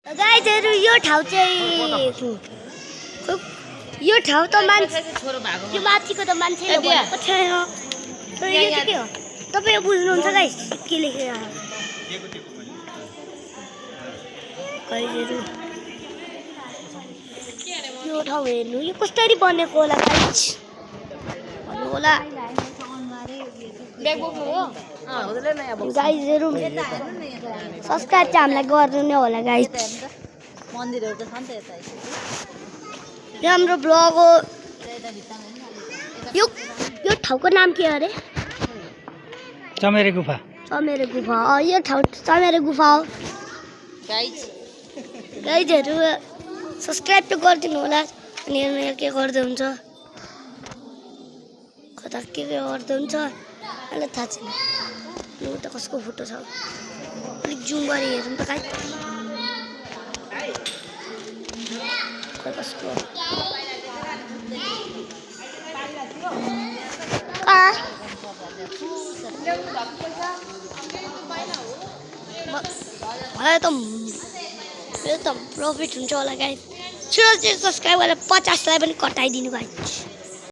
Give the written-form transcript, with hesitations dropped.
गाइजहरु यो ठाउँ चाहिँ यो ठाउँ त मान्छे यो माथिको त मान्छेले भनेको छैन तर यो चाहिँ के हो तपाईं बुझ्नुहुन्छ गाइस के लेखेको गाइजहरु यो ठाउँ हेर्नु यो कसरी बनेको होला गाइस भन्नु होला ब्याग बोक्नु हो हुँदैन यहाँ बोक्नु गाइजहरु सब्स्क्राइब चाहिँ हामीलाई गर्नु नै होला गाइस मन्दिरहरु त छ नि त यता हाम्रो ब्लग हो यो ठाउँको नाम के अरे चमेरे गुफा यो ठाउँ चमेरे गुफा हो गाइजहरु सब्स्क्राइब त गरिदिनु होला अनि यहाँ के गर्दै हुन्छ कता के गर्दै हुन्छ मलाई थाहा छैन यो त कसको फोटो छ अलिक जुम गरी हेरौँ त गाइस कसको मलाई त मेरो त प्रफिट हुन्छ होला गाइस छिटो छिटो सब्स्क्राइब गरेर 50 लाई पनि कटाइदिनु गाइस